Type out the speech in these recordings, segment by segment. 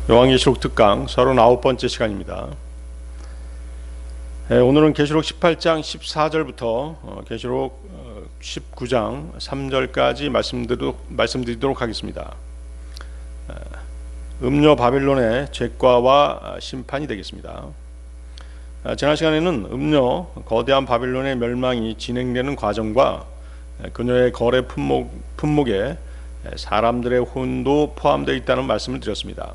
요한계시록 특강 39번째 시간입니다. 오늘은 계시록 18장 14절부터 계시록 19장 3절까지 말씀드리도록 하겠습니다. 음녀 바빌론의 죄과와 심판이 되겠습니다. 지난 시간에는 음녀 거대한 바빌론의 멸망이 진행되는 과정과 그녀의 거래 품목에 사람들의 혼도 포함되어 있다는 말씀을 드렸습니다.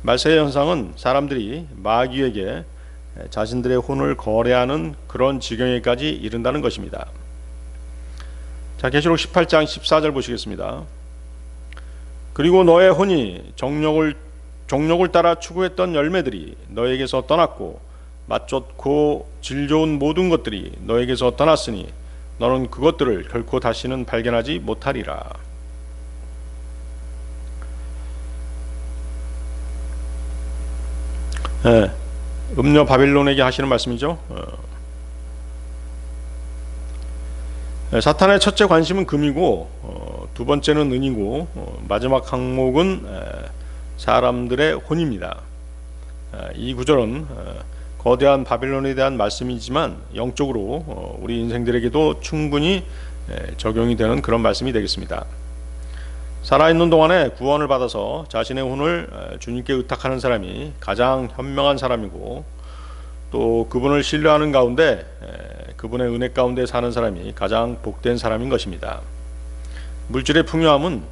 말세의 현상은 사람들이 마귀에게 자신들의 혼을 거래하는 그런 지경에까지 이른다는 것입니다. 자, 계시록 18장 14절 보시겠습니다. 그리고 너의 혼이 정욕을 따라 추구했던 열매들이 너에게서 떠났고 맛 좋고 질 좋은 모든 것들이 너에게서 떠났으니 너는 그것들을 결코 다시는 발견하지 못하리라. 음녀 바빌론에게 하시는 말씀이죠. 사탄의 첫째 관심은 금이고 두 번째는 은이고 마지막 항목은 사람들의 혼입니다. 이 구절은 거대한 바빌론에 대한 말씀이지만 영적으로 우리 인생들에게도 충분히 적용이 되는 그런 말씀이 되겠습니다. 살아있는 동안에 구원을 받아서 자신의 혼을 주님께 의탁하는 사람이 가장 현명한 사람이고, 또 그분을 신뢰하는 가운데 그분의 은혜 가운데 사는 사람이 가장 복된 사람인 것입니다. 물질의 풍요함은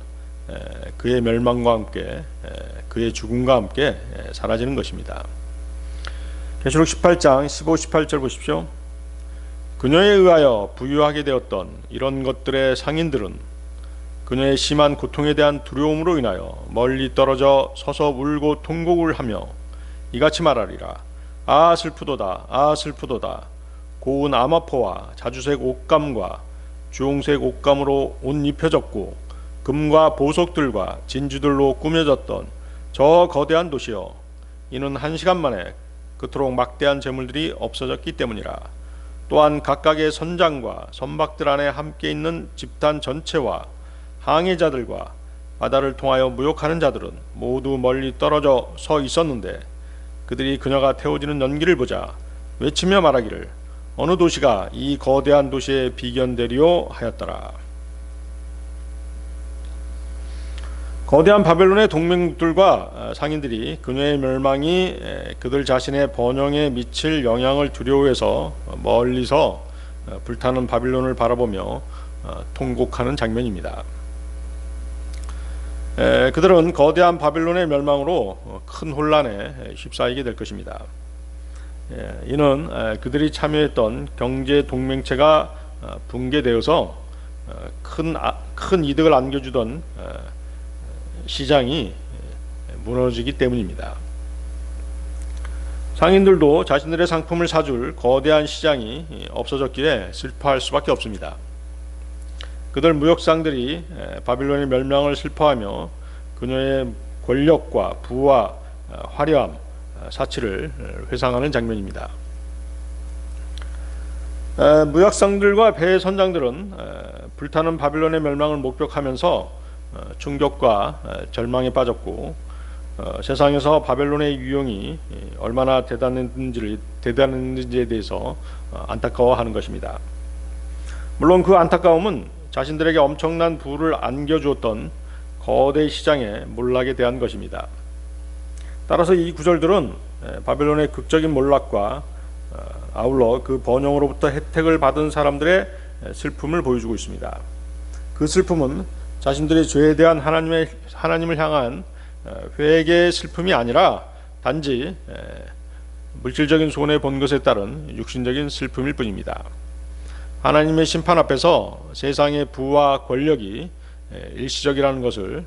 그의 멸망과 함께 그의 죽음과 함께 사라지는 것입니다. 계시록 18장 15, 18절 보십시오. 그녀에 의하여 부유하게 되었던 이런 것들의 상인들은 그녀의 심한 고통에 대한 두려움으로 인하여 멀리 떨어져 서서 울고 통곡을 하며 이같이 말하리라. 아 슬프도다, 아 슬프도다. 고운 암화포와 자주색 옷감과 주홍색 옷감으로 옷 입혀졌고 금과 보석들과 진주들로 꾸며졌던 저 거대한 도시여, 이는 1시간 만에 그토록 막대한 재물들이 없어졌기 때문이라. 또한 각각의 선장과 선박들 안에 함께 있는 집단 전체와 항해자들과 바다를 통하여 무역하는 자들은 모두 멀리 떨어져 서 있었는데 그들이 그녀가 태워지는 연기를 보자 외치며 말하기를 어느 도시가 이 거대한 도시에 비견되리요 하였더라. 거대한 바벨론의 동맹들과 상인들이 그녀의 멸망이 그들 자신의 번영에 미칠 영향을 두려워해서 멀리서 불타는 바빌론을 바라보며 통곡하는 장면입니다. 그들은 거대한 바빌론의 멸망으로 큰 혼란에 휩싸이게 될 것입니다. 이는 그들이 참여했던 경제 동맹체가 붕괴되어서 큰 이득을 안겨주던 시장이 무너지기 때문입니다. 상인들도 자신들의 상품을 사줄 거대한 시장이 없어졌기에 슬퍼할 수밖에 없습니다. 그들 무역상들이 바빌론의 멸망을 슬퍼하며 그녀의 권력과 부와 화려함, 사치를 회상하는 장면입니다. 무역상들과 배 선장들은 불타는 바빌론의 멸망을 목격하면서 충격과 절망에 빠졌고, 세상에서 바벨론의 유용이 얼마나 대단했는지에 대해서 안타까워하는 것입니다. 물론 그 안타까움은 자신들에게 엄청난 부를 안겨주었던 거대 시장의 몰락에 대한 것입니다. 따라서 이 구절들은 바벨론의 극적인 몰락과 아울러 그 번영으로부터 혜택을 받은 사람들의 슬픔을 보여주고 있습니다. 그 슬픔은 자신들의 죄에 대한 하나님을 향한 회개의 슬픔이 아니라 단지 물질적인 손해 본 것에 따른 육신적인 슬픔일 뿐입니다. 하나님의 심판 앞에서 세상의 부와 권력이 일시적이라는 것을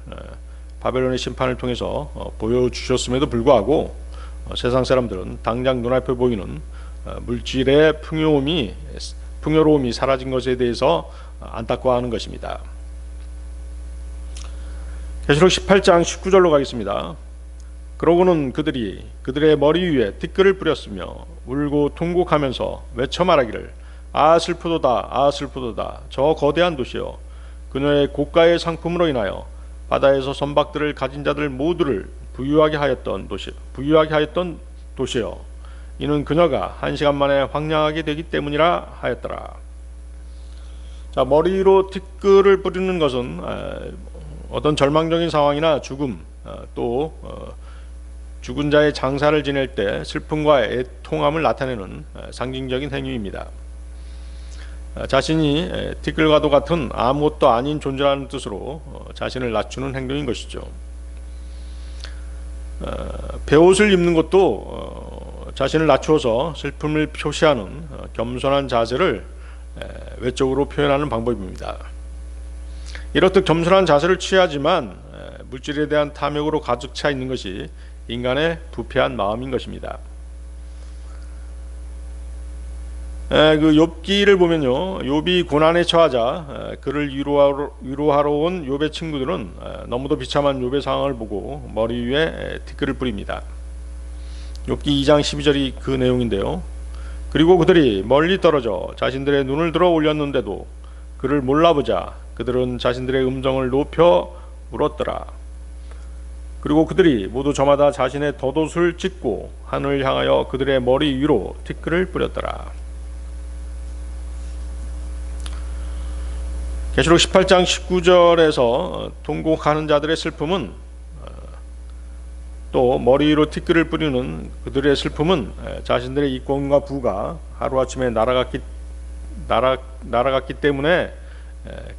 바벨론의 심판을 통해서 보여주셨음에도 불구하고 세상 사람들은 당장 눈앞에 보이는 물질의 풍요로움이 사라진 것에 대해서 안타까워하는 것입니다. 계시록 18장 19절로 가겠습니다. 그러고는 그들이 그들의 머리 위에 티끌을 뿌렸으며 울고 통곡하면서 외쳐 말하기를 아 슬프도다, 아 슬프도다. 저 거대한 도시여, 그녀의 고가의 상품으로 인하여 바다에서 선박들을 가진 자들 모두를 부유하게 하였던 도시여 이는 그녀가 1시간 만에 황량하게 되기 때문이라 하였더라. 자, 머리로 티끌을 뿌리는 것은 어떤 절망적인 상황이나 죽음, 또 죽은 자의 장사를 지낼 때 슬픔과 애통함을 나타내는 상징적인 행위입니다. 자신이 티끌과도 같은 아무것도 아닌 존재라는 뜻으로 자신을 낮추는 행동인 것이죠. 베옷을 입는 것도 자신을 낮추어서 슬픔을 표시하는 겸손한 자세를 외적으로 표현하는 방법입니다. 이렇듯 겸손한 자세를 취하지만 물질에 대한 탐욕으로 가득 차 있는 것이 인간의 부패한 마음인 것입니다. 그 욥기를 보면요, 욥이 고난에 처하자 그를 위로하러 온 욥의 친구들은 너무도 비참한 욥의 상황을 보고 머리 위에 티끌을 뿌립니다. 욥기 2장 12절이 그 내용인데요. 그리고 그들이 멀리 떨어져 자신들의 눈을 들어 올렸는데도 그를 몰라보자 그들은 자신들의 음성을 높여 울었더라. 그리고 그들이 모두 저마다 자신의 덧옷을 찢고 하늘을 향하여 그들의 머리 위로 티끌을 뿌렸더라. 계시록 18장 19절에서 통곡하는 자들의 슬픔은, 또 머리 위로 티끌을 뿌리는 그들의 슬픔은 자신들의 이권과 부가 하루아침에 날아갔기 때문에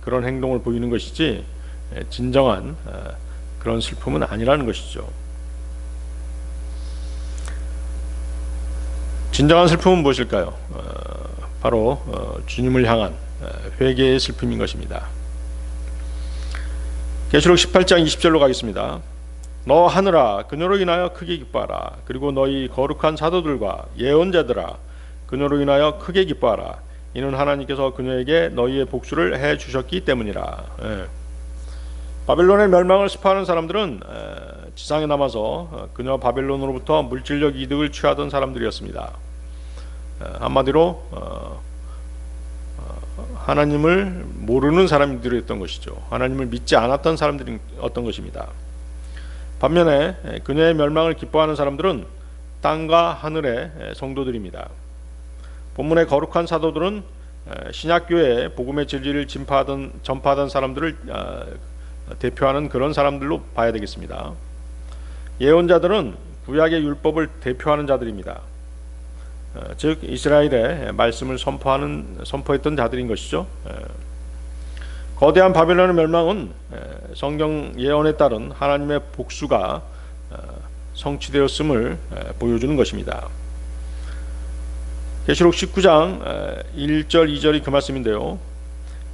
그런 행동을 보이는 것이지 진정한 그런 슬픔은 아니라는 것이죠. 진정한 슬픔은 무엇일까요? 바로 주님을 향한 회개의 슬픔인 것입니다. 계시록 18장 20절로 가겠습니다. 너 하늘아 그녀로 인하여 크게 기뻐하라. 그리고 너희 거룩한 사도들과 예언자들아 그녀로 인하여 크게 기뻐하라. 이는 하나님께서 그녀에게 너희의 복수를 해 주셨기 때문이라. 바벨론의 멸망을 스포하는 사람들은 지상에 남아서 그녀 바벨론으로부터 물질적 이득을 취하던 사람들이었습니다. 한마디로 하나님을 모르는 사람들이었던 것이죠. 하나님을 믿지 않았던 사람들이었던 것입니다. 반면에 그녀의 멸망을 기뻐하는 사람들은 땅과 하늘의 성도들입니다. 본문의 거룩한 사도들은 신약교회의 복음의 진리를 전파하던 사람들을 대표하는 그런 사람들로 봐야 되겠습니다. 예언자들은 구약의 율법을 대표하는 자들입니다. 즉 이스라엘의 말씀을 선포했던 자들인 것이죠. 거대한 바벨론의 멸망은 성경 예언에 따른 하나님의 복수가 성취되었음을 보여주는 것입니다. 계시록 19장 1절 2절이 그 말씀인데요.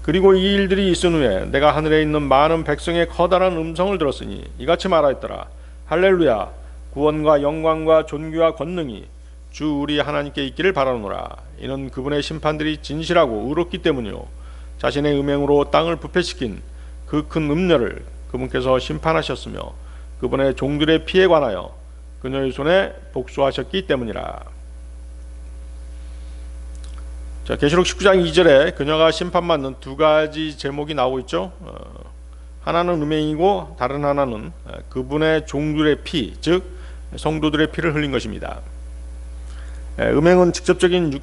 그리고 이 일들이 있은 후에 내가 하늘에 있는 많은 백성의 커다란 음성을 들었으니 이같이 말하였더라. 할렐루야 구원과 영광과 존귀와 권능이 주 우리 하나님께 있기를 바라노라. 이는 그분의 심판들이 진실하고 의롭기 때문이요 자신의 음행으로 땅을 부패시킨 그 큰 음녀를 그분께서 심판하셨으며 그분의 종들의 피에 관하여 그녀의 손에 복수하셨기 때문이라. 자, 계시록 19장 2절에 그녀가 심판받는 두 가지 제목이 나오고 있죠. 하나는 음행이고 다른 하나는 그분의 종들의 피, 즉 성도들의 피를 흘린 것입니다. 음행은 직접적인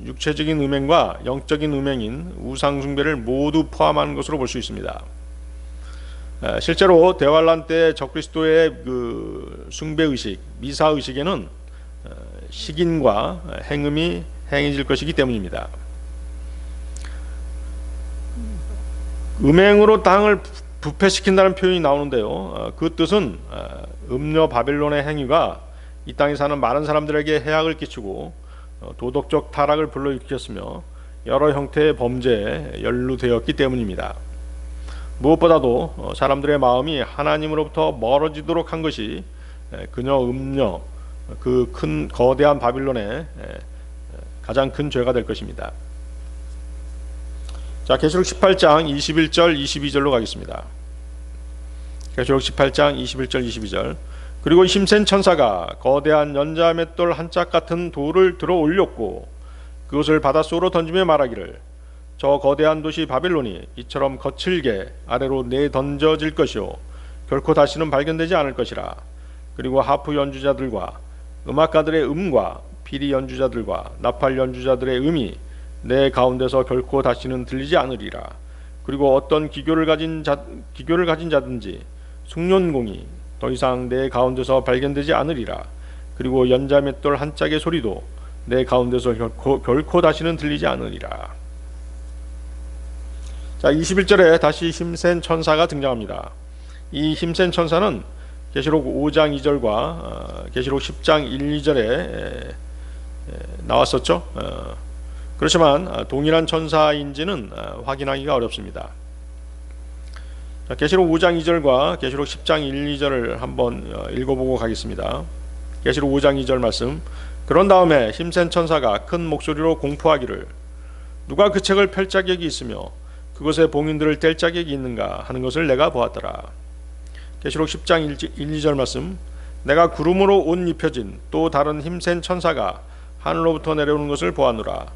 육체적인 음행과 영적인 음행인 우상 숭배를 모두 포함하는 것으로 볼 수 있습니다. 실제로 대환란 때 적그리스도의 그 숭배 의식, 미사 의식에는 식인과 행음이 행해질 것이기 때문입니다. 음행으로 땅을 부패시킨다는 표현이 나오는데요. 그 뜻은 음녀 바벨론의 행위가 이 땅에 사는 많은 사람들에게 해악을 끼치고 도덕적 타락을 불러일으켰으며 여러 형태의 범죄에 연루되었기 때문입니다. 무엇보다도 사람들의 마음이 하나님으로부터 멀어지도록 한 것이 그녀 음녀 그 큰 거대한 바빌론의 가장 큰 죄가 될 것입니다. 자, 계시록 18장 21절 22절로 가겠습니다. 계시록 18장 21절 22절. 그리고 힘센 천사가 거대한 연자 맷돌 한 짝 같은 돌을 들어 올렸고 그것을 바닷속으로 던지며 말하기를 저 거대한 도시 바빌론이 이처럼 거칠게 아래로 내던져질 것이요 결코 다시는 발견되지 않을 것이라. 그리고 하프 연주자들과 음악가들의 음과 피리 연주자들과 나팔 연주자들의 음이 내 가운데서 결코 다시는 들리지 않으리라. 그리고 어떤 기교를 가진 자든지 숭늉공이 더 이상 내 가운데서 발견되지 않으리라. 그리고 연자맷돌 한 짝의 소리도 내 가운데서 결코 다시는 들리지 않으리라. 자, 21절에 다시 힘센 천사가 등장합니다. 이 힘센 천사는 계시록 5장 2절과 계시록 10장 1, 2절에 나왔었죠. 그렇지만 동일한 천사인지는 확인하기가 어렵습니다. 계시록 5장 2절과 계시록 10장 1, 2절을 한번 읽어보고 가겠습니다. 계시록 5장 2절 말씀. 그런 다음에 힘센 천사가 큰 목소리로 공포하기를 누가 그 책을 펼 자격이 있으며 그것에 봉인들을 뗄 자격이 있는가 하는 것을 내가 보았더라. 계시록 10장 1, 2절 말씀. 내가 구름으로 옷 입혀진 또 다른 힘센 천사가 하늘로부터 내려오는 것을 보았노라.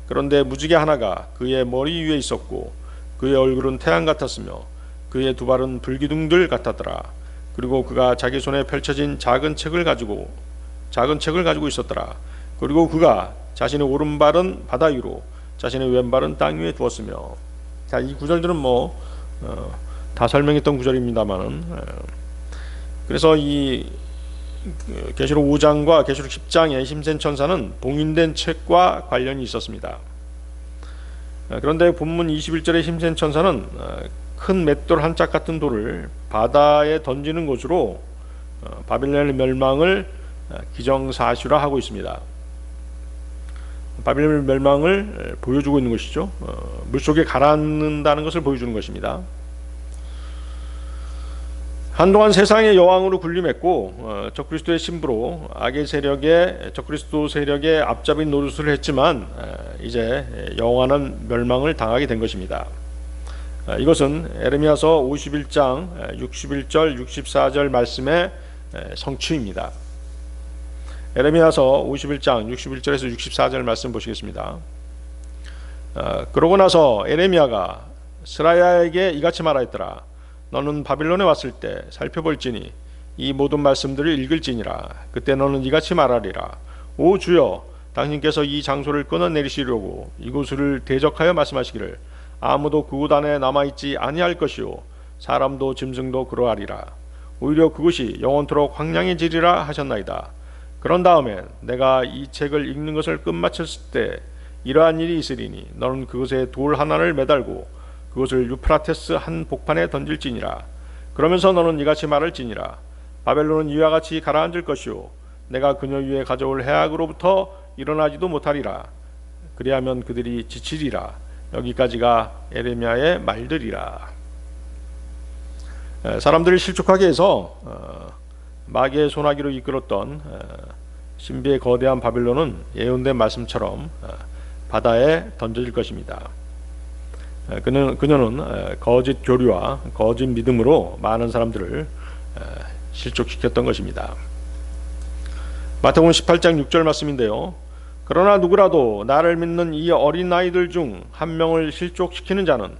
그런데 무지개 하나가 그의 머리 위에 있었고 그의 얼굴은 태양 같았으며 그의 두 발은 불기둥들 같았더라. 그리고 그가 자기 손에 펼쳐진 작은 책을 가지고 있었더라. 그리고 그가 자신의 오른발은 바다 위로 자신의 왼발은 땅 위에 두었으며. 자, 이 구절들은 다 설명했던 구절입니다만은, 그래서 이 계시록 5장과 계시록 10장의 힘센 천사는 봉인된 책과 관련이 있었습니다. 그런데 본문 21절의 힘센 천사는 큰 맷돌 한 짝 같은 돌을 바다에 던지는 것으로 바빌론의 멸망을 기정사실화하고 있습니다. 바빌론 멸망을 보여주고 있는 것이죠. 물속에 가라앉는다는 것을 보여주는 것입니다. 한동안 세상의 여왕으로 군림했고 적그리스도의 신부로 적그리스도 세력의 앞잡이 노릇을 했지만 이제 영원한 멸망을 당하게 된 것입니다. 이것은 에레미야서 51장 61절 64절 말씀의 성취입니다. 에레미야서 51장 61절에서 64절 말씀 보시겠습니다. 그러고 나서 에레미야가 스라야에게 이같이 말하였더라. 너는 바빌론에 왔을 때 살펴볼지니 이 모든 말씀들을 읽을지니라. 그때 너는 이같이 말하리라. 오 주여, 당신께서 이 장소를 끊어내리시려고 이곳을 대적하여 말씀하시기를 아무도 그곳 안에 남아있지 아니할 것이요 사람도 짐승도 그러하리라. 오히려 그것이 영원토록 황량해지리라 하셨나이다. 그런 다음에 내가 이 책을 읽는 것을 끝마쳤을 때 이러한 일이 있으리니 너는 그것에 돌 하나를 매달고 그것을 유프라테스 한 복판에 던질지니라. 그러면서 너는 이같이 말할지니라. 바벨론은 이와 같이 가라앉을 것이요 내가 그녀 위에 가져올 해악으로부터 일어나지도 못하리라. 그리하면 그들이 지치리라. 여기까지가 에레미야의 말들이라. 사람들을 실족하게 해서 마귀의 소나기로 이끌었던 신비의 거대한 바빌론은 예언된 말씀처럼 바다에 던져질 것입니다. 그녀는 거짓 교리와 거짓 믿음으로 많은 사람들을 실족시켰던 것입니다. 마태복음 18장 6절 말씀인데요. 그러나 누구라도 나를 믿는 이 어린아이들 중 한 명을 실족시키는 자는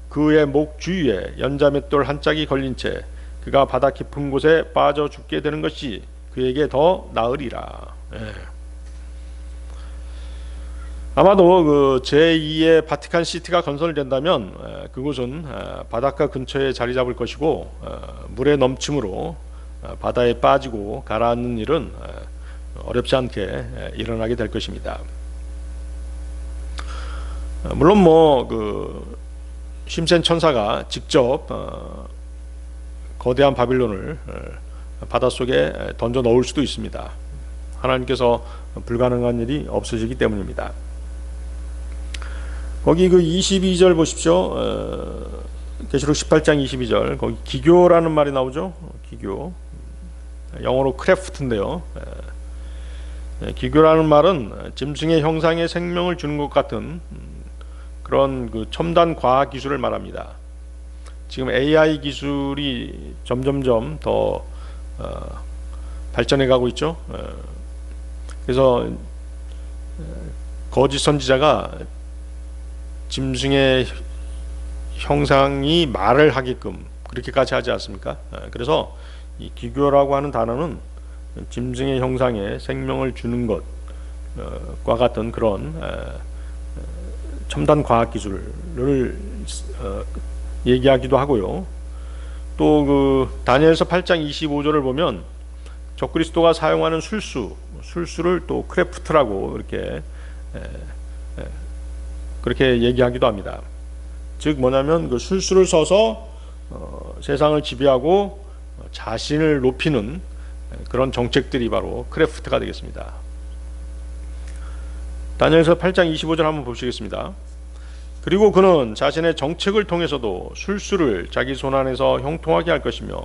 그의 목 주위에 연자맷돌 한 짝이 걸린 채 그가 바다 깊은 곳에 빠져 죽게 되는 것이 그에게 더 나으리라. 아마도 그 제2의 바티칸 시티가 건설된다면 그곳은 바닷가 근처에 자리 잡을 것이고 물의 넘침으로 바다에 빠지고 가라앉는 일은 어렵지 않게 일어나게 될 것입니다. 물론 그 힘센 천사가 직접 거대한 바빌론을 바닷속에 던져 넣을 수도 있습니다. 하나님께서 불가능한 일이 없어지기 때문입니다. 거기 그 22절 보십시오. 계시록 18장 22절 거기 기교라는 말이 나오죠. 기교, 영어로 크래프트인데요. 기교라는 말은 짐승의 형상에 생명을 주는 것 같은 그런 그 첨단 과학 기술을 말합니다. 지금 AI 기술이 점점점 더 발전해 가고 있죠. 그래서 거짓 선지자가 짐승의 형상이 말을 하게끔 그렇게까지 하지 않습니까? 그래서 이 기교라고 하는 단어는 짐승의 형상에 생명을 주는 것과 같은 그런 첨단 과학 기술을 얘기하기도 하고요. 또 그 다니엘서 8장 25절을 보면 적그리스도가 사용하는 술수를 또 크래프트라고 이렇게 그렇게 얘기하기도 합니다. 즉 뭐냐면 그 술수를 써서 세상을 지배하고 자신을 높이는 그런 정책들이 바로 크래프트가 되겠습니다. 다니엘서 8장 25절 한번 보시겠습니다. 그리고 그는 자신의 정책을 통해서도 술수를 자기 손안에서 형통하게 할 것이며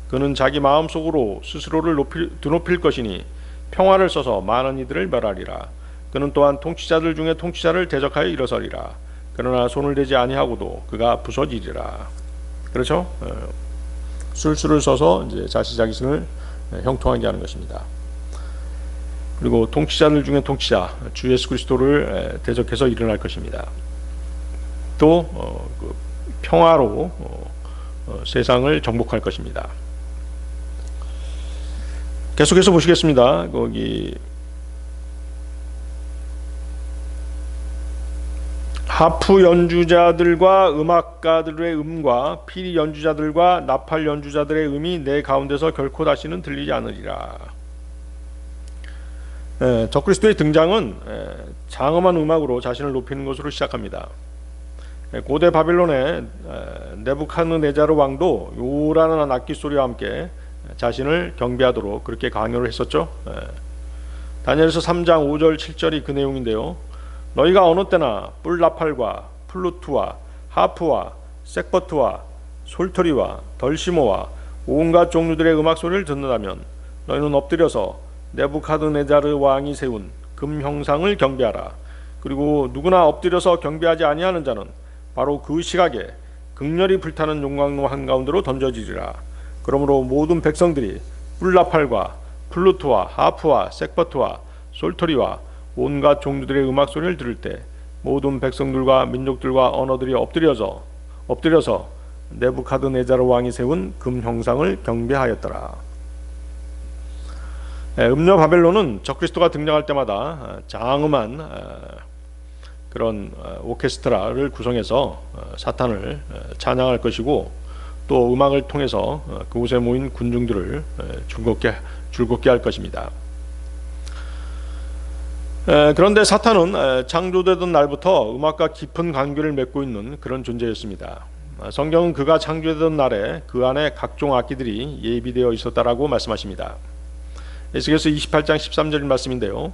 그는 자기 마음속으로 스스로를 드높일 것이니 평화를 써서 많은 이들을 멸하리라. 그는 또한 통치자들 중에 통치자를 대적하여 일어서리라. 그러나 손을 대지 아니하고도 그가 부서지리라. 그렇죠? 술수를 써서 이제 자신을 형통하게 하는 것입니다. 그리고 통치자들 중에 통치자 주 예수 그리스도를 대적해서 일어날 것입니다. 또 그 평화로 세상을 정복할 것입니다. 계속해서 보시겠습니다. 거기 하프 연주자들과 음악가들의 음과 피리 연주자들과 나팔 연주자들의 음이 내 가운데서 결코 다시는 들리지 않으리라. 적그리스도의 등장은 장엄한 음악으로 자신을 높이는 것으로 시작합니다. 고대 바빌론의 네부카드네자르 왕도 요란한 악기 소리와 함께 자신을 경배하도록 그렇게 강요를 했었죠. 다니엘서 3장 5절 7절이 그 내용인데요. 너희가 어느 때나 뿔나팔과 플루트와 하프와 색버트와 솔터리와 덜시모와 온갖 종류들의 음악 소리를 듣는다면 너희는 엎드려서 네부카드네자르 왕이 세운 금 형상을 경배하라. 그리고 누구나 엎드려서 경배하지 아니하는 자는 바로 그 시각에 극렬히 불타는 용광로 한가운데로 던져지리라. 그러므로 모든 백성들이 뿔나팔과 플루트와 하프와 색버트와 솔터리와 온갖 종류들의 음악 소리를 들을 때 모든 백성들과 민족들과 언어들이 엎드려서 네부카드네자르 왕이 세운 금 형상을 경배하였더라. 음녀 바벨론은 적그리스도가 등장할 때마다 장엄한 그런 오케스트라를 구성해서 사탄을 찬양할 것이고 또 음악을 통해서 그곳에 모인 군중들을 즐겁게 할 것입니다. 그런데 사탄은 창조되던 날부터 음악과 깊은 관계를 맺고 있는 그런 존재였습니다. 성경은 그가 창조되던 날에 그 안에 각종 악기들이 예비되어 있었다라고 말씀하십니다. 에스겔서 28장 13절 말씀인데요.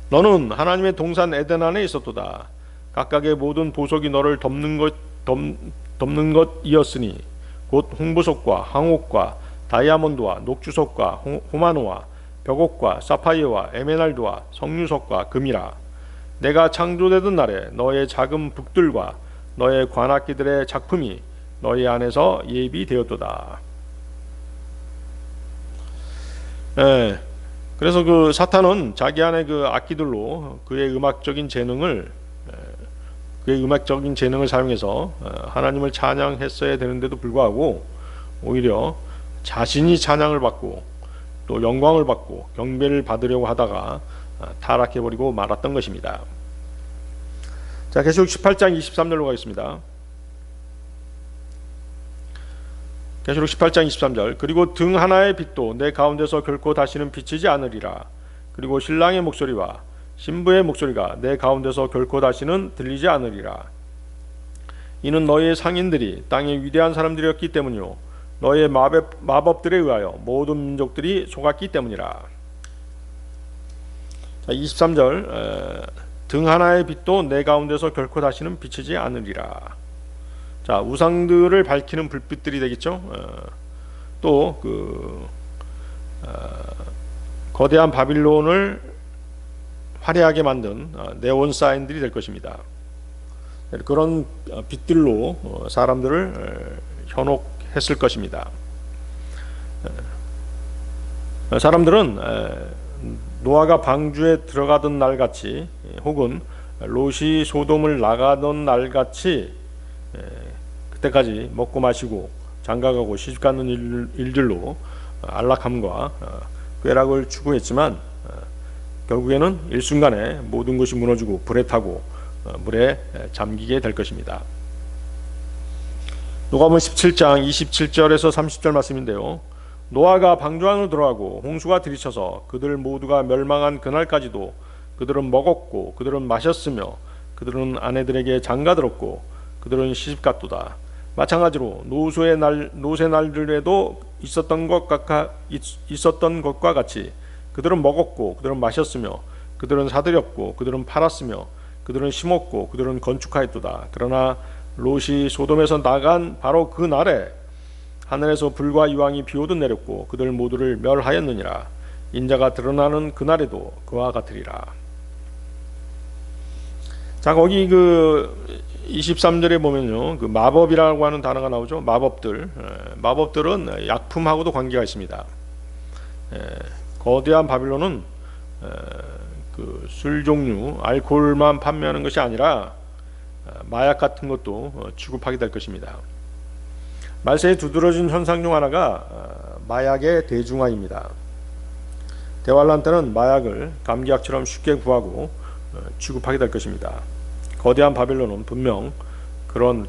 너는 하나님의 동산 에덴 안에 있었도다. 각각의 모든 보석이 너를 덮는 것이었으니 곧 홍보석과 황옥과 다이아몬드와 녹주석과 호마노와 벽옥과 사파이어와 에메랄드와 석류석과 금이라. 내가 창조되던 날에 너의 작은 북들과 너의 관악기들의 작품이 너희 안에서 예비되었도다. 그래서 그 사탄은 자기 안에 그 악기들로 그의 음악적인 재능을 사용해서 하나님을 찬양했어야 되는데도 불구하고 오히려 자신이 찬양을 받고 또 영광을 받고 경배를 받으려고 하다가 타락해버리고 말았던 것입니다. 자, 계시록 18장 23절로 가겠습니다. 계시록 18장 23절. 그리고 등 하나의 빛도 내 가운데서 결코 다시는 비치지 않으리라. 그리고 신랑의 목소리와 신부의 목소리가 내 가운데서 결코 다시는 들리지 않으리라. 이는 너희의 상인들이 땅의 위대한 사람들이었기 때문이요 너희의 마법들에 의하여 모든 민족들이 속았기 때문이라. 자, 23절. 등 하나의 빛도 내 가운데서 결코 다시는 비치지 않으리라. 자, 우상들을 밝히는 불빛들이 되겠죠. 또 거대한 바빌론을 화려하게 만든 네온 사인들이 될 것입니다. 그런 빛들로 사람들을 현혹했을 것입니다. 사람들은 노아가 방주에 들어가던 날같이 혹은 롯이 소돔을 나가던 날같이 그때까지 먹고 마시고 장가가고 시집가는 일들로 안락함과 쾌락을 추구했지만 결국에는 일순간에 모든 것이 무너지고 불에 타고 물에 잠기게 될 것입니다. 누가복음 17장 27절에서 30절 말씀인데요. 노아가 방주안으로 들어가고 홍수가 들이쳐서 그들 모두가 멸망한 그날까지도 그들은 먹었고 그들은 마셨으며 그들은 아내들에게 장가들었고 그들은 시집갔도다. 마찬가지로 노새 날들에도 있었던 것과 같이 그들은 먹었고 그들은 마셨으며 그들은 사들였고 그들은 팔았으며 그들은 심었고 그들은 건축하였도다. 그러나 롯이 소돔에서 나간 바로 그 날에 하늘에서 불과 이왕이 비오듯 내렸고 그들 모두를 멸하였느니라. 인자가 드러나는 그날에도 그와 같으리라. 자, 거기 그 23절에 보면요, 그 마법이라고 하는 단어가 나오죠. 마법들은 약품하고도 관계가 있습니다. 거대한 바빌론은 그 술 종류, 알코올만 판매하는 것이 아니라 마약 같은 것도 취급하게 될 것입니다. 말세에 두드러진 현상 중 하나가 마약의 대중화입니다. 대환란 때는 마약을 감기약처럼 쉽게 구하고 취급하게 될 것입니다. 거대한 바빌론은 분명 그런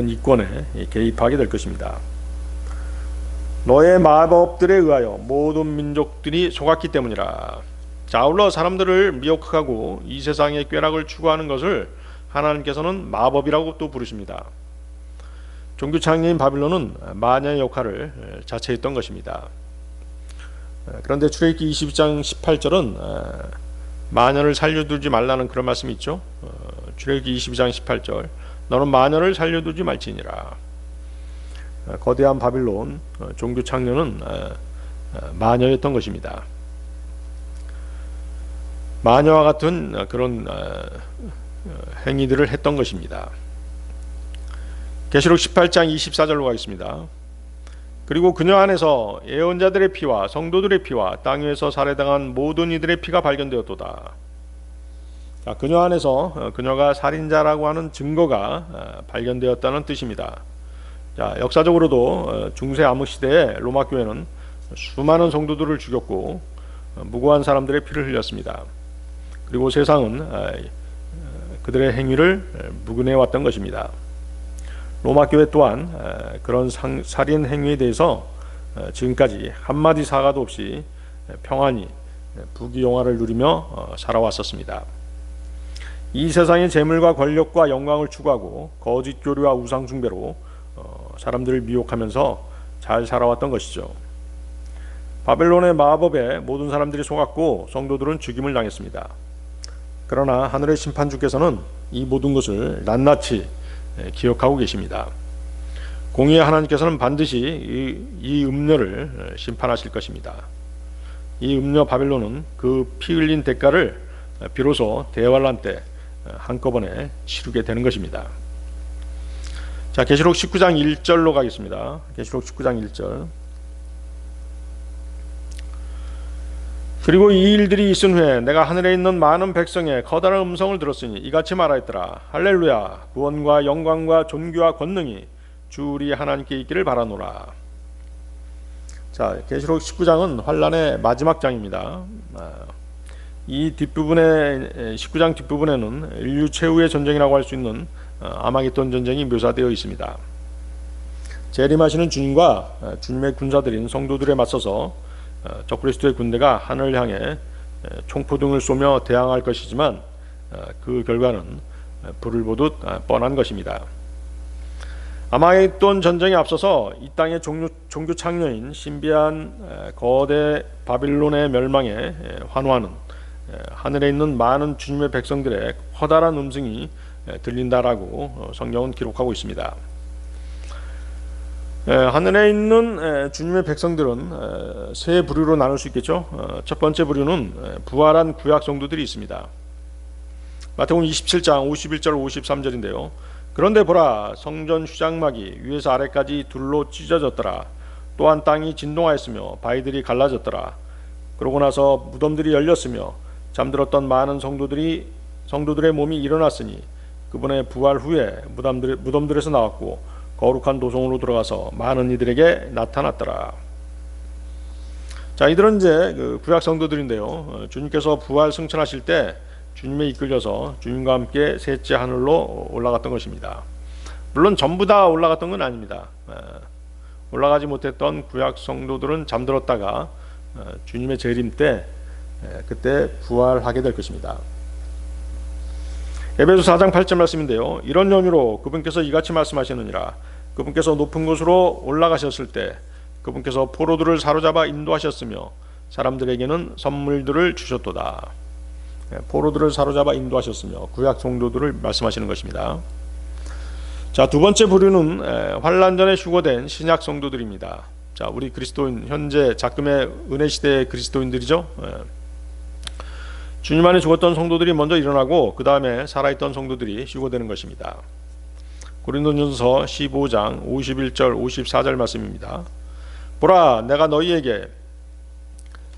이권에 개입하게 될 것입니다. 너의 마법들에 의하여 모든 민족들이 속았기 때문이라. 자, 아울러 사람들을 미혹하고 이 세상의 쾌락을 추구하는 것을 하나님께서는 마법이라고 또 부르십니다. 종교 창녀인 바빌론은 마녀의 역할을 자처했던 것입니다. 그런데 출애굽기 22장 18절은 마녀를 살려두지 말라는 그런 말씀이 있죠. 출애굽기 22장 18절 너는 마녀를 살려두지 말지니라. 거대한 바빌론 종교 창녀는 마녀였던 것입니다. 마녀와 같은 그런 행위들을 했던 것입니다. 계시록 18장 24절로 가겠습니다. 그리고 그녀 안에서 예언자들의 피와 성도들의 피와 땅 위에서 살해당한 모든 이들의 피가 발견되었도다. 자, 그녀 안에서 그녀가 살인자라고 하는 증거가 발견되었다는 뜻입니다. 자, 역사적으로도 중세 암흑 시대에 로마 교회는 수많은 성도들을 죽였고 무고한 사람들의 피를 흘렸습니다. 그리고 세상은 그들의 행위를 묵인해 왔던 것입니다. 로마 교회 또한 그런 살인 행위에 대해서 지금까지 한마디 사과도 없이 평안히 부귀영화를 누리며 살아왔었습니다. 이 세상의 재물과 권력과 영광을 추구하고 거짓 교류와 우상 숭배로 사람들을 미혹하면서 잘 살아왔던 것이죠. 바벨론의 마법에 모든 사람들이 속았고 성도들은 죽임을 당했습니다. 그러나 하늘의 심판주께서는 이 모든 것을 낱낱이 기억하고 계십니다. 공의의 하나님께서는 반드시 이 음녀를 심판하실 것입니다. 이 음녀 바벨론은 그 피 흘린 대가를 비로소 대환란 때 한꺼번에 치르게 되는 것입니다. 자, 계시록 19장 1절로 가겠습니다. 계시록 19장 1절. 그리고 이 일들이 있은 후에 내가 하늘에 있는 많은 백성의 커다란 음성을 들었으니 이같이 말하였더라. 할렐루야, 구원과 영광과 존귀와 권능이 주 우리 하나님께 있기를 바라노라. 자, 계시록 19장은 환란의 마지막 장입니다. 이 뒷부분에 19장 뒷부분에는 인류 최후의 전쟁이라고 할 수 있는 아마겟돈 전쟁이 묘사되어 있습니다. 재림하시는 주님과 주님의 군사들인 성도들에 맞서서 적그리스도의 군대가 하늘을 향해 총포등을 쏘며 대항할 것이지만 그 결과는 불을 보듯 뻔한 것입니다. 아마겟돈 전쟁에 앞서서 이 땅의 종교 창녀인 신비한 거대 바빌론의 멸망에 환호하는 하늘에 있는 많은 주님의 백성들의 커다란 음성이 들린다라고 성경은 기록하고 있습니다. 하늘에 있는 주님의 백성들은 세 부류로 나눌 수 있겠죠. 첫 번째 부류는 부활한 구약 성도들이 있습니다. 마태복음 27장 51절 53절인데요. 그런데 보라, 성전 휘장막이 위에서 아래까지 둘로 찢어졌더라. 또한 땅이 진동하였으며 바위들이 갈라졌더라. 그러고 나서 무덤들이 열렸으며 잠들었던 많은 성도들의 몸이 일어났으니 그분의 부활 후에 무덤들에서 나왔고 거룩한 도성으로 들어가서 많은 이들에게 나타났더라. 자, 이들은 이제 그 구약 성도들인데요. 주님께서 부활 승천하실 때 주님에 이끌려서 주님과 함께 셋째 하늘로 올라갔던 것입니다. 물론 전부 다 올라갔던 건 아닙니다. 올라가지 못했던 구약 성도들은 잠들었다가 주님의 재림 때 그때 부활하게 될 것입니다. 에베소 4장 8절 말씀인데요. 이런 연유로 그분께서 이같이 말씀하시느니라. 그분께서 높은 곳으로 올라가셨을 때 그분께서 포로들을 사로잡아 인도하셨으며 사람들에게는 선물들을 주셨도다. 포로들을 사로잡아 인도하셨으며 구약 성도들을 말씀하시는 것입니다. 자, 두 번째 부류는 환난 전에 휴거된 신약 성도들입니다. 자, 우리 그리스도인 현재 작금의 은혜 시대의 그리스도인들이죠. 주님 안에 죽었던 성도들이 먼저 일어나고 그 다음에 살아있던 성도들이 휴거되는 것입니다. 고린도전서 15장 51절 54절 말씀입니다. 보라, 내가 너희에게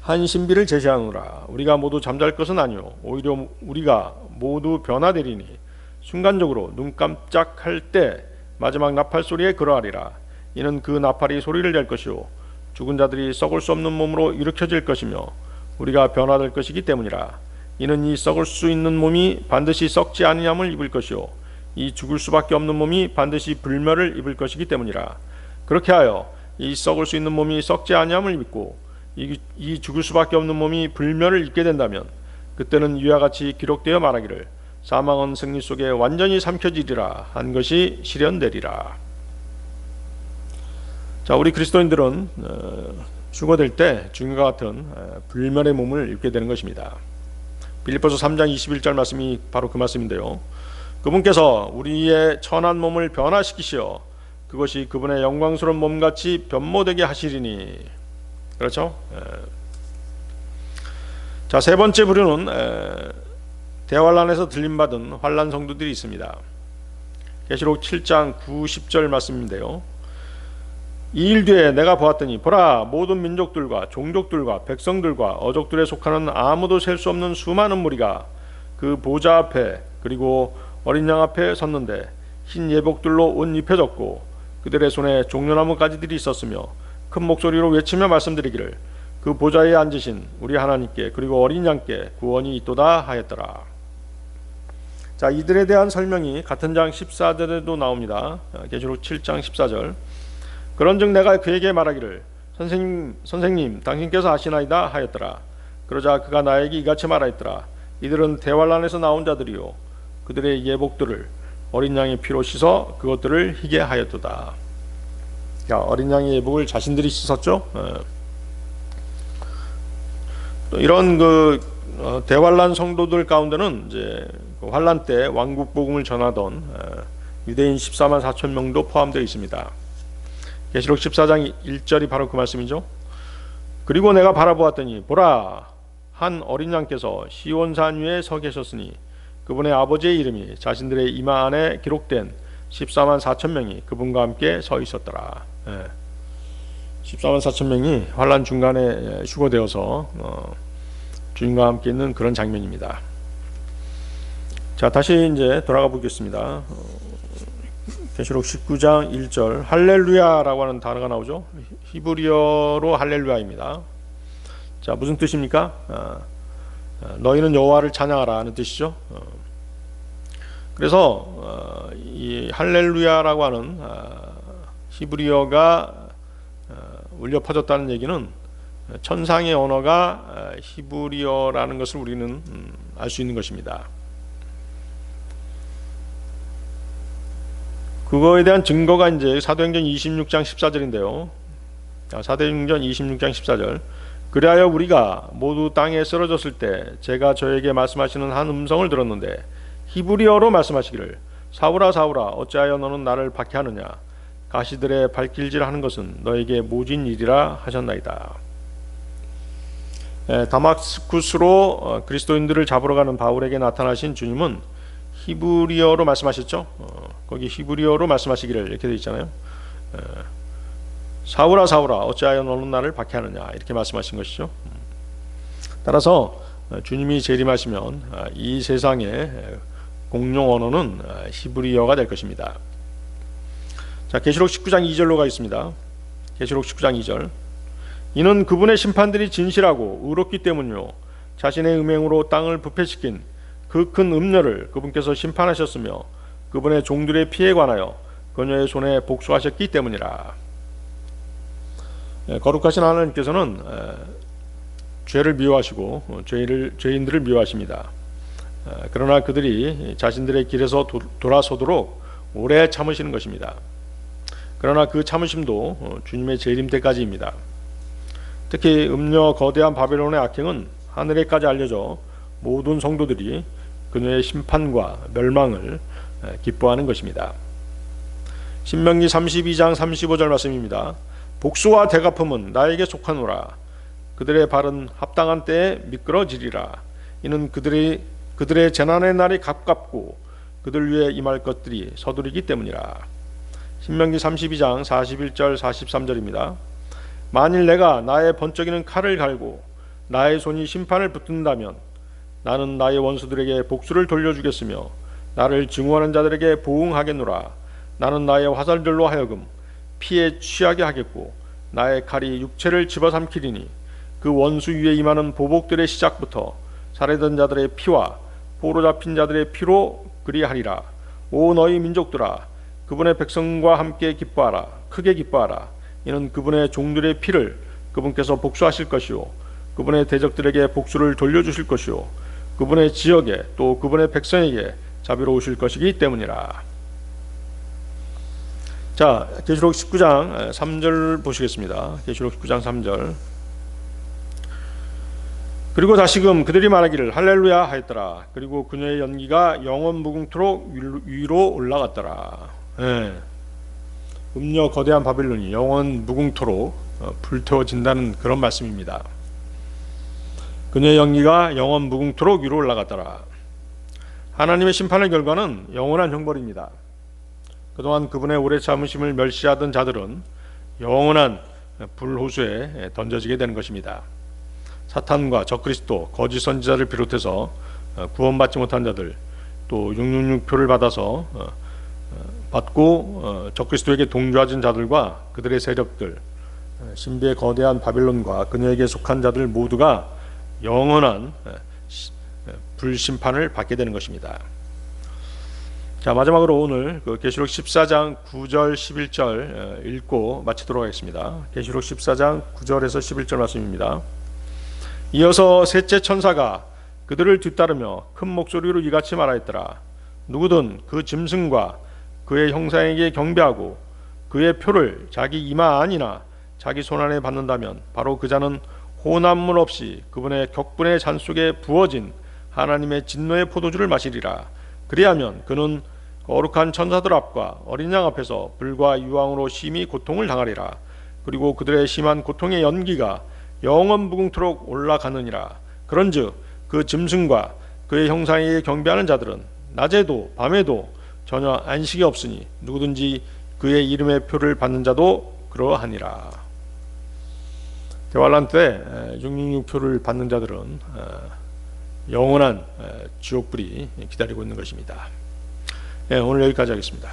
한 신비를 제시하노라. 우리가 모두 잠잘 것은 아니요 오히려 우리가 모두 변화되리니 순간적으로 눈 깜짝할 때 마지막 나팔 소리에 그러하리라. 이는 그 나팔이 소리를 낼 것이요 죽은 자들이 썩을 수 없는 몸으로 일으켜질 것이며 우리가 변화될 것이기 때문이라. 이는 이 썩을 수 있는 몸이 반드시 썩지 아니함을 입을 것이요 이 죽을 수밖에 없는 몸이 반드시 불멸을 입을 것이기 때문이라. 그렇게 하여 이 썩을 수 있는 몸이 썩지 아니함을 입고 이 죽을 수밖에 없는 몸이 불멸을 입게 된다면 그때는 이와 같이 기록되어 말하기를 사망은 승리 속에 완전히 삼켜지리라 한 것이 실현되리라. 자, 우리 그리스도인들은 휴거될 때 주님과 같은 불멸의 몸을 입게 되는 것입니다. 빌립보서 3장 21절 말씀이 바로 그 말씀인데요. 그분께서 우리의 천한 몸을 변화시키시어 그것이 그분의 영광스러운 몸같이 변모되게 하시리니. 그렇죠? 자, 세 번째 부류는 대환란에서 들림받은 환란 성도들이 있습니다. 계시록 7장 9, 10절 말씀인데요. 이 일 뒤에 내가 보았더니 보라, 모든 민족들과 종족들과 백성들과 어족들에 속하는 아무도 셀 수 없는 수많은 무리가 그 보좌 앞에 그리고 어린 양 앞에 섰는데 흰 예복들로 옷 입혀졌고 그들의 손에 종려나무 가지들이 있었으며 큰 목소리로 외치며 말씀드리기를 그 보좌에 앉으신 우리 하나님께 그리고 어린 양께 구원이 있도다 하였더라. 자, 이들에 대한 설명이 같은 장 14절에도 나옵니다. 계시록 7장 14절. 그런즉 내가 그에게 말하기를 선생님 당신께서 아시나이다 하였더라. 그러자 그가 나에게 이같이 말하였더라. 이들은 대환란에서 나온 자들이요 그들의 예복들을 어린 양의 피로 씻어 그것들을 희게 하였도다. 자, 어린 양의 예복을 자신들이 씻었죠. 또 이런 대환란 성도들 가운데는 이제 그 환란 때 왕국 복음을 전하던 유대인 14만 4천 명도 포함되어 있습니다. 계시록 14장 1절이 바로 그 말씀이죠. 그리고 내가 바라보았더니 보라, 한 어린 양께서 시온산 위에 서 계셨으니 그분의 아버지의 이름이 자신들의 이마 안에 기록된 14만 4천 명이 그분과 함께 서 있었더라. 14만 4천 명이 환란 중간에 휴거되어서 주님과 함께 있는 그런 장면입니다. 자, 다시 이제 돌아가 보겠습니다. 계시록 19장 1절 할렐루야라고 하는 단어가 나오죠. 히브리어로 할렐루야입니다. 자, 무슨 뜻입니까? 너희는 여호와를 찬양하라 하는 뜻이죠. 그래서 이 할렐루야라고 하는 히브리어가 울려 퍼졌다는 얘기는 천상의 언어가 히브리어라는 것을 우리는 알 수 있는 것입니다. 그거에 대한 증거가 이제 사도행전 26장 14절인데요. 사도행전 26장 14절. 그리하여 우리가 모두 땅에 쓰러졌을 때 제가 저에게 말씀하시는 한 음성을 들었는데 히브리어로 말씀하시기를 사울아 사울아 어찌하여 너는 나를 박해하느냐 가시들의 발길질하는 것은 너에게 모진 일이라 하셨나이다. 다마스쿠스로 그리스도인들을 잡으러 가는 바울에게 나타나신 주님은 히브리어로 말씀하셨죠. 거기 히브리어로 말씀하시기를 이렇게 되어 있잖아요. 사울아 사울아 어찌하여 너는 나를 박해하느냐 이렇게 말씀하신 것이죠. 따라서 주님이 재림하시면 이 세상의 공용 언어는 히브리어가 될 것입니다. 자, 계시록 19장 2절로 가겠습니다. 계시록 19장 2절. 이는 그분의 심판들이 진실하고 의롭기 때문이요 자신의 음행으로 땅을 부패시킨 그 큰 음녀를 그분께서 심판하셨으며 그분의 종들의 피에 관하여 그녀의 손에 복수하셨기 때문이라. 거룩하신 하나님께서는 죄를 미워하시고 죄인들을 미워하십니다. 그러나 그들이 자신들의 길에서 돌아서도록 오래 참으시는 것입니다. 그러나 그 참으심도 주님의 재림 때까지입니다. 특히 음녀 거대한 바벨론의 악행은 하늘에까지 알려져 모든 성도들이 그녀의 심판과 멸망을 기뻐하는 것입니다. 신명기 32장 35절 말씀입니다. 복수와 대갚음은 나에게 속하노라. 그들의 발은 합당한 때에 미끄러지리라. 이는 그들의 재난의 날이 가깝고 그들 위에 임할 것들이 서두르기 때문이라. 신명기 32장 41절 43절입니다. 만일 내가 나의 번쩍이는 칼을 갈고 나의 손이 심판을 붙든다면 나는 나의 원수들에게 복수를 돌려주겠으며 나를 증오하는 자들에게 보응하겠노라. 나는 나의 화살들로 하여금 피에 취하게 하겠고 나의 칼이 육체를 집어삼키리니 그 원수 위에 임하는 보복들의 시작부터 살해된 자들의 피와 포로 잡힌 자들의 피로 그리하리라. 오 너희 민족들아 그분의 백성과 함께 기뻐하라. 크게 기뻐하라. 이는 그분의 종들의 피를 그분께서 복수하실 것이요 그분의 대적들에게 복수를 돌려주실 것이요 그분의 지역에 또 그분의 백성에게 자비로우실 것이기 때문이라. 자, 계시록 19장 3절 보시겠습니다. 계시록 19장 3절. 그리고 다시금 그들이 말하기를 할렐루야 하였더라. 그리고 그녀의 연기가 영원 무궁토록 위로 올라갔더라. 예. 음녀 거대한 바빌론이 영원 무궁토록 불태워진다는 그런 말씀입니다. 그녀의 연기가 영원 무궁토록 위로 올라갔더라. 하나님의 심판의 결과는 영원한 형벌입니다. 그동안 그분의 오래 참으심을 멸시하던 자들은 영원한 불호수에 던져지게 되는 것입니다. 사탄과 적그리스도, 거짓 선지자를 비롯해서 구원받지 못한 자들, 또 666표를 받고 적그리스도에게 동조하진 자들과 그들의 세력들, 신비의 거대한 바빌론과 그녀에게 속한 자들 모두가 영원한 불심판을 받게 되는 것입니다. 자, 마지막으로 오늘 계시록 14장 9절 11절 읽고 마치도록 하겠습니다. 계시록 14장 9절에서 11절 말씀입니다. 이어서 셋째 천사가 그들을 뒤따르며 큰 목소리로 이같이 말하였더라. 누구든 그 짐승과 그의 형상에게 경배하고 그의 표를 자기 이마 안이나 자기 손안에 받는다면 바로 그 자는 혼합물 없이 그분의 격분의 잔 속에 부어진 하나님의 진노의 포도주를 마시리라. 그리하면 그는 거룩한 천사들 앞과 어린 양 앞에서 불과 유황으로 심히 고통을 당하리라. 그리고 그들의 심한 고통의 연기가 영원 무궁토록 올라가느니라. 그런즉 그 짐승과 그의 형상에게 경배하는 자들은 낮에도 밤에도 전혀 안식이 없으니 누구든지 그의 이름의 표를 받는 자도 그러하니라. 대환란 때 666표를 받는 자들은 영원한 지옥불이 기다리고 있는 것입니다. 오늘 여기까지 하겠습니다.